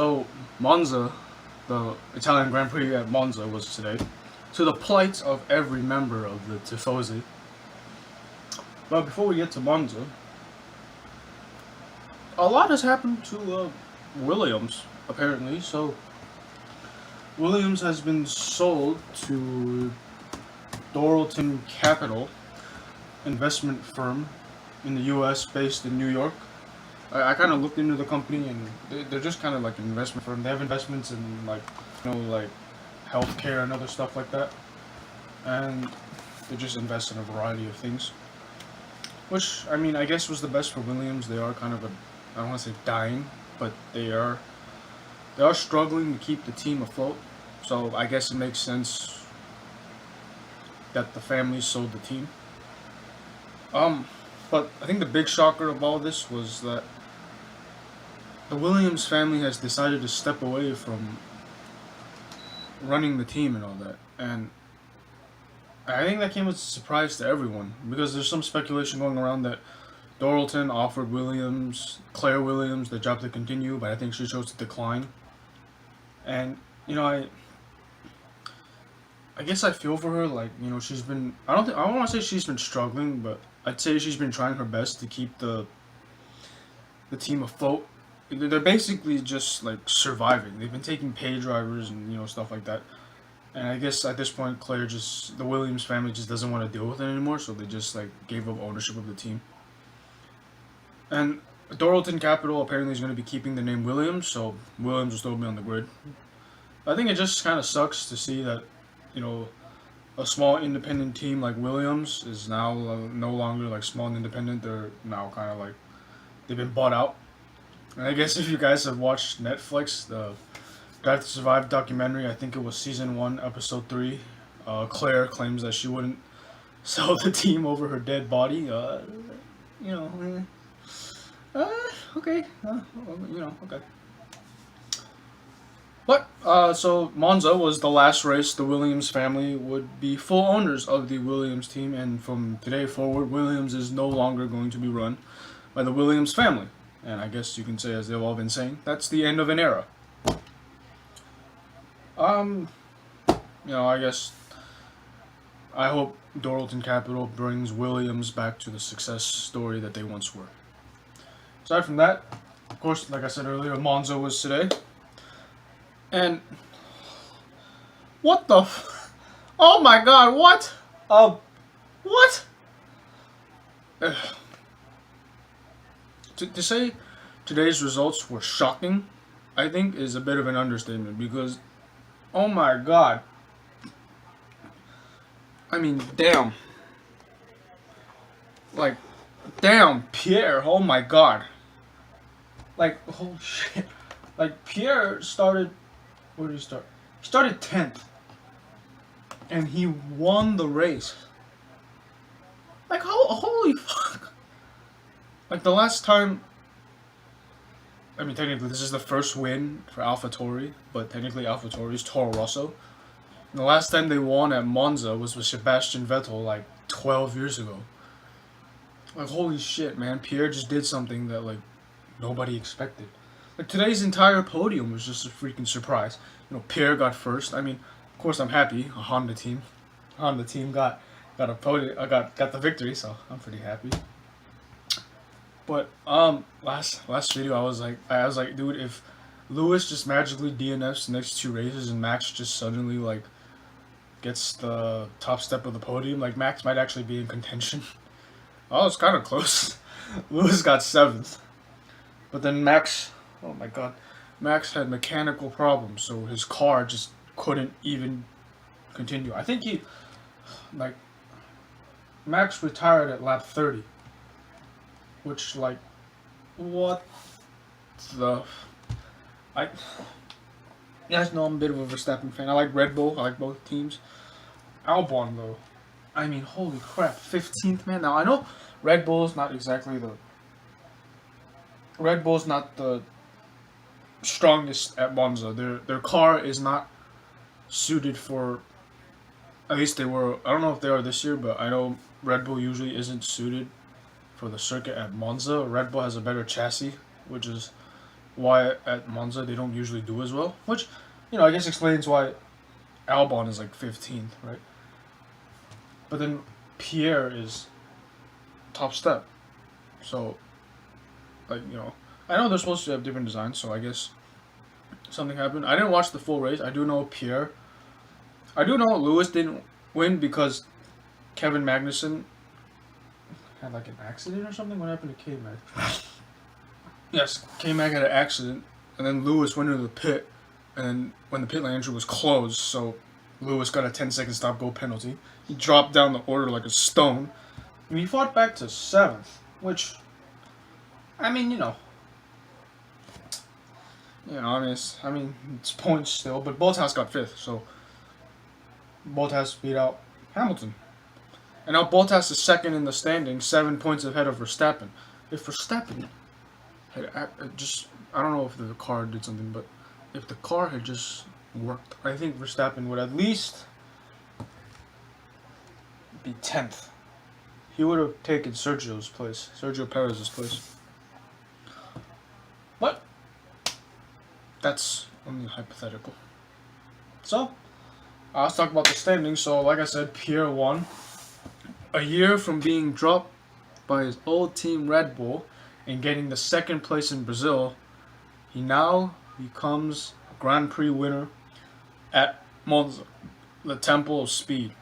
So, Monza, the Italian Grand Prix at Monza was today, to the plight of every member of the Tifosi. But before we get to Monza, a lot has happened to Williams, apparently. So, Williams has been sold to Doralton Capital, investment firm in the U.S. based in New York. I kind of looked into the company, and they're just kind of like an investment firm. They have investments in like healthcare and other stuff like that, and they just invest in a variety of things. Which I mean, I guess was the best for Williams. They are kind of I don't want to say dying, but they are struggling to keep the team afloat. So I guess it makes sense that the family sold the team. But I think the big shocker of all this was that the Williams family has decided to step away from running the team and all that. And I think that came as a surprise to everyone because there's some speculation going around that Doralton offered Claire Williams, the job to continue, but I think she chose to decline. And, I guess I feel for her, she's been, I don't want to say she's been struggling, but I'd say she's been trying her best to keep the team afloat. They're basically just like surviving. They've been taking pay drivers and stuff like that. And I guess at this point, the Williams family just doesn't want to deal with it anymore, so they just like gave up ownership of the team. And Doralton Capital apparently is going to be keeping the name Williams, so Williams will still be on the grid. I think it just kind of sucks to see that, a small independent team like Williams is now no longer like small and independent. They're now kind of like they've been bought out. And I guess if you guys have watched Netflix, the Drive to Survive documentary, I think it was season 1, episode 3. Claire claims that she wouldn't sell the team over her dead body. Okay. Okay. But, so Monza was the last race the Williams family would be full owners of the Williams team, and from today forward, Williams is no longer going to be run by the Williams family. And I guess you can say, as they've all been saying, that's the end of an era. I guess I hope Doralton Capital brings Williams back to the success story that they once were. Aside from that, of course, like I said earlier, Monza was today. And what the oh my god, what? What? To say today's results were shocking, I think is a bit of an understatement because oh my god. I mean, damn. Like, damn, Pierre, oh my god. Like, holy shit. Like, Pierre started, where did he start? He started 10th. And he won the race. Like, holy fuck. Like, the last time, I mean, technically, this is the first win for AlphaTauri, but technically AlphaTauri is Toro Rosso. And the last time they won at Monza was with Sebastian Vettel, like, 12 years ago. Like, holy shit, man. Pierre just did something that, like, nobody expected. Like, today's entire podium was just a freaking surprise. Pierre got first. I mean, of course I'm happy. A Honda team got a podium. I got the victory, so I'm pretty happy. But last video I was like, dude, if Lewis just magically DNFs the next 2 races and Max just suddenly like gets the top step of the podium, like Max might actually be in contention. Oh, it's kind of close. Lewis got 7th, but then Max. Oh my god. Max had mechanical problems, so his car just couldn't even continue. I think Max retired at lap 30. Which, like, what the... You guys know I'm a bit of a Verstappen fan. I like Red Bull. I like both teams. Albon, though. I mean, holy crap. 15th, man. Now, I know Red Bull's not the strongest at Monza. Their car is not suited for, at least they were, I don't know if they are this year, but I know Red Bull usually isn't suited for the circuit at Monza. Red Bull has a better chassis, which is why at Monza they don't usually do as well. Which, I guess explains why Albon is like 15th, right? But then Pierre is top step. So, like, I know they're supposed to have different designs, so I guess something happened. I didn't watch the full race. I do know Lewis didn't win because Kevin Magnussen had like an accident or something. What happened to K-Mag? Yes, K-Mag had an accident, and then Lewis went into the pit, and when the pit lane entry was closed, so Lewis got a 10-second stop-go penalty. He dropped down the order like a stone. And he fought back to 7th, which, I mean, it's points still, but Bottas got 5th, so Bottas beat out Hamilton. And now Bottas is 2nd in the standing, 7 points ahead of Verstappen. If Verstappen had I don't know if the car did something, but if the car had just worked, I think Verstappen would at least be 10th. He would have taken Sergio Perez's place. But that's only hypothetical. So, let's talk about the standings. So, like I said, Pierre won. A year from being dropped by his old team Red Bull and getting the 2nd place in Brazil, he now becomes a Grand Prix winner at Monza, the Temple of Speed.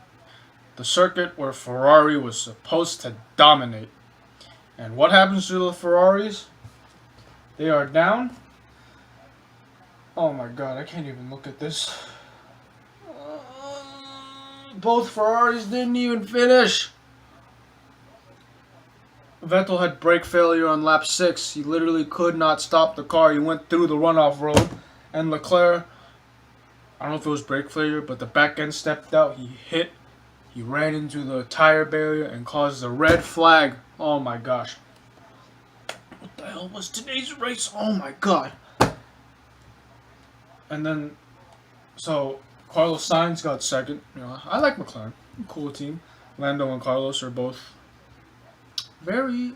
The circuit where Ferrari was supposed to dominate. And what happens to the Ferraris? They are down. Oh my god, I can't even look at this. Both Ferraris didn't even finish. Vettel had brake failure on lap 6. He literally could not stop the car. He went through the runoff road. And Leclerc, I don't know if it was brake failure, but the back end stepped out. He ran into the tire barrier and caused a red flag. Oh my gosh. What the hell was today's race? Oh my god. And then, so Carlos Sainz got 2nd. I like McLaren. Cool team. Lando and Carlos are both very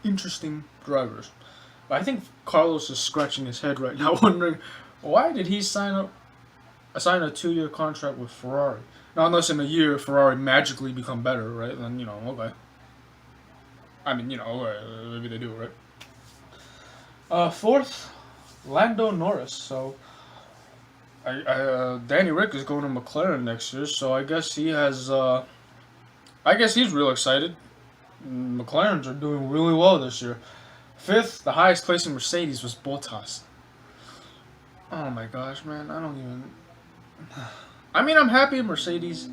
interesting drivers. But I think Carlos is scratching his head right now, wondering why did he sign a 2-year contract with Ferrari? Now, unless in a year Ferrari magically become better, right? Then okay. I mean, maybe they do, right? 4th, Lando Norris. So, Danny Rick is going to McLaren next year. So I guess he has. I guess he's real excited. McLarens are doing really well this year. 5th, the highest placing Mercedes was Bottas. Oh my gosh, man! I mean, I'm happy Mercedes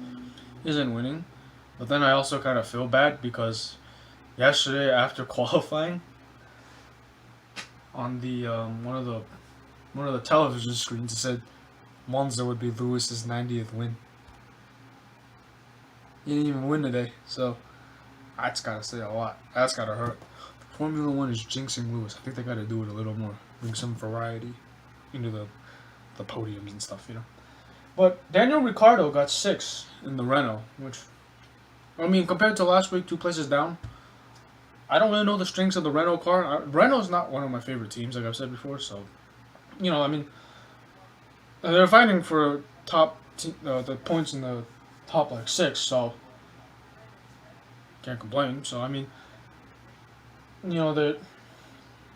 isn't winning, but then I also kind of feel bad because yesterday after qualifying, on the one of the television screens, it said Monza would be Lewis's 90th win. He didn't even win today, so that's gotta say a lot. That's gotta hurt. Formula One is jinxing Lewis. I think they gotta do it a little more, bring some variety into the podiums and stuff, But Daniel Ricciardo got 6th in the Renault, which, I mean, compared to last week, 2 places down. I don't really know the strengths of the Renault car. Renault's not one of my favorite teams, like I've said before, so, I mean, they're fighting for the points in the top, 6, so can't complain. So, I mean, the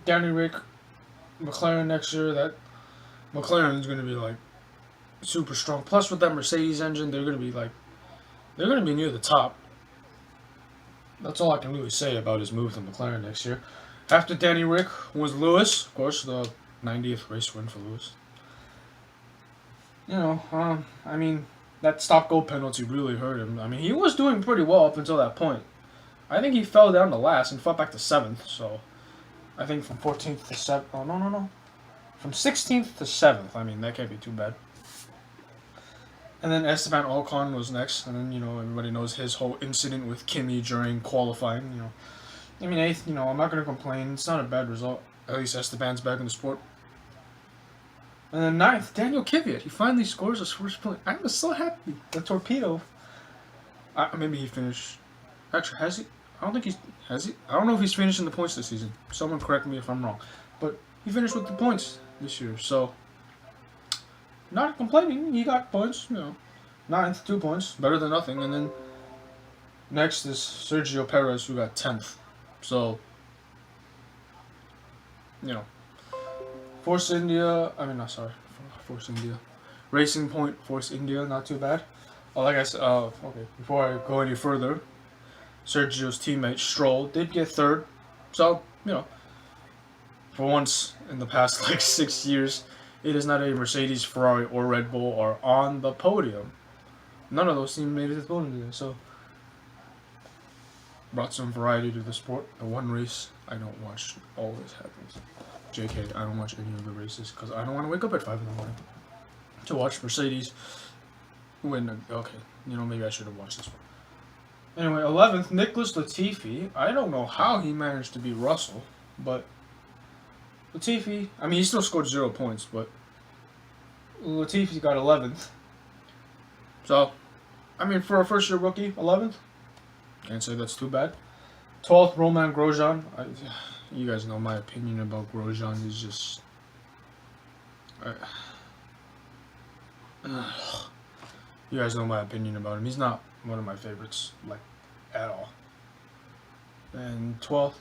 Danny Rick, McLaren next year, that McLaren's going to be, super strong. Plus, with that Mercedes engine, they're going to be near the top. That's all I can really say about his move to McLaren next year. After Danny Rick was Lewis, of course, the 90th race win for Lewis. I mean, that stop-go penalty really hurt him. I mean, he was doing pretty well up until that point. I think he fell down to last and fought back to 7th, so I think from 14th to 7th. Oh, no. From 16th to 7th. I mean, that can't be too bad. And then Esteban Ocon was next, and then, everybody knows his whole incident with Kimi during qualifying, I mean, 8th, I'm not going to complain. It's not a bad result. At least Esteban's back in the sport. And then 9th, Daniel Kvyat. He finally scores his first point. I was so happy. The torpedo. Maybe he finished. Actually, has he? I don't think he's. Has he? I don't know if he's finished in the points this season. Someone correct me if I'm wrong. but he finished with the points this year. So, not complaining. He got points, 9th, 2 points, better than nothing. And then next is Sergio Perez, who got 10th. So, Force India. Force India. Racing Point, Force India, not too bad. Like I said, okay. Before I go any further, Sergio's teammate Stroll did get 3rd. So, for once in the past 6 years, it is not a Mercedes, Ferrari, or Red Bull are on the podium. None of those teams made it to the podium today, so brought some variety to the sport. The one race I don't watch always happens. JK, I don't watch any of the races because I don't want to wake up at 5 in the morning to watch Mercedes win. Okay, maybe I should have watched this one. Anyway, 11th, Nicholas Latifi. I don't know how he managed to beat Russell, but Latifi, he still scored 0 points, but Latifi got 11th. So, for a first-year rookie, 11th. Can't say that's too bad. 12th, Roman Grosjean. You guys know my opinion about Grosjean is just... you guys know my opinion about him. He's not one of my favorites, at all. And 12th,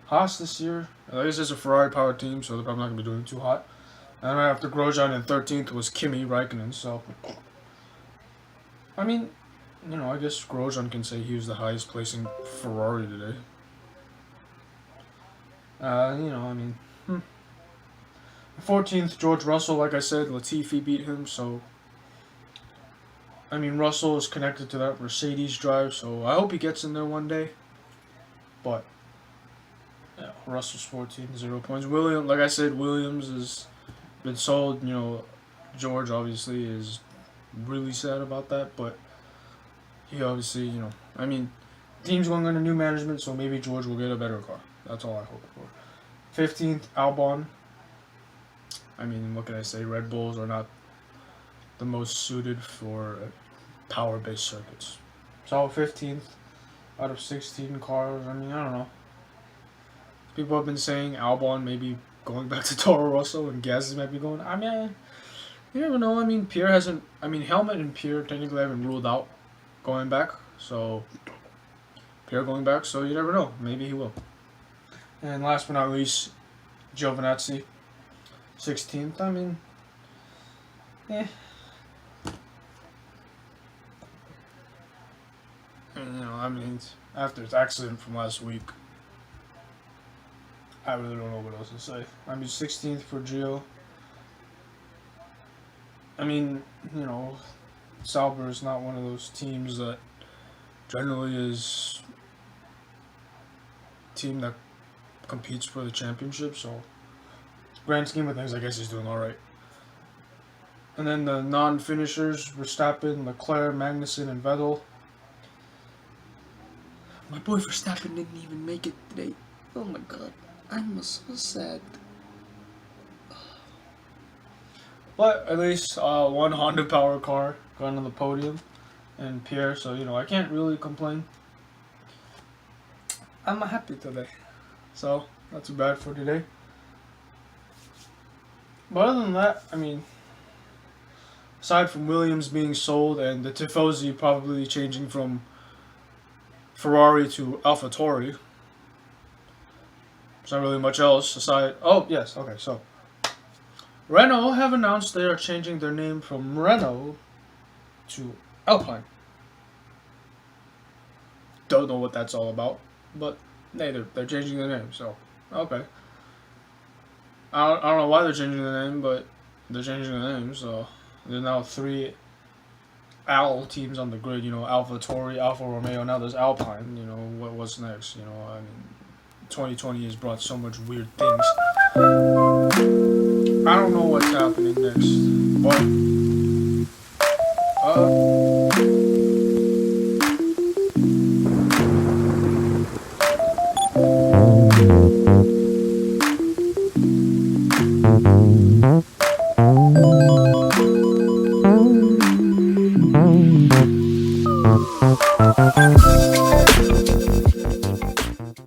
Haas this year. At least it's a Ferrari power team, so they're probably not going to be doing too hot. And right after Grosjean in 13th was Kimi Räikkönen, so... I guess Grosjean can say he was the highest placing Ferrari today. 14th, George Russell, like I said, Latifi beat him, so... Russell is connected to that Mercedes drive, so I hope he gets in there one day. But, Russell's 14, 0 points. Like I said, Williams has been sold. George obviously is really sad about that, but he obviously, team's going under new management, so maybe George will get a better car. That's all I hope for. 15th, Albon. What can I say? Red Bulls are not the most suited for power-based circuits. So 15th out of 16 cars. I don't know. People have been saying Albon maybe going back to Toro Rosso and Gasly might be going. You never know. Pierre hasn't. Helmut and Pierre technically haven't ruled out going back. So Pierre going back. So you never know. Maybe he will. And last but not least, Giovinazzi, 16th. After his accident from last week, I really don't know what else to say. 16th for Gio. Sauber is not one of those teams that generally is a team that competes for the championship, so grand scheme of things, I guess he's doing alright. And then the non-finishers, Verstappen, Leclerc, Magnussen, and Vettel. My boy Verstappen didn't even make it today. Oh my god, I'm so sad. But at least one Honda Power car got on the podium, and Pierre, so I can't really complain. I'm happy today. So, not too bad for today. But other than that, aside from Williams being sold and the Tifosi probably changing from Ferrari to AlphaTauri, there's not really much else aside. Oh, yes, okay, so Renault have announced they are changing their name from Renault to Alpine. Don't know what that's all about, but they're changing their name, so okay. I don't know why they're changing the name, but they're changing the name, so there's now 3 Al teams on the grid, AlphaTauri, Alfa Romeo, now there's Alpine, what's next, 2020 has brought so much weird things. I don't know what's happening next, but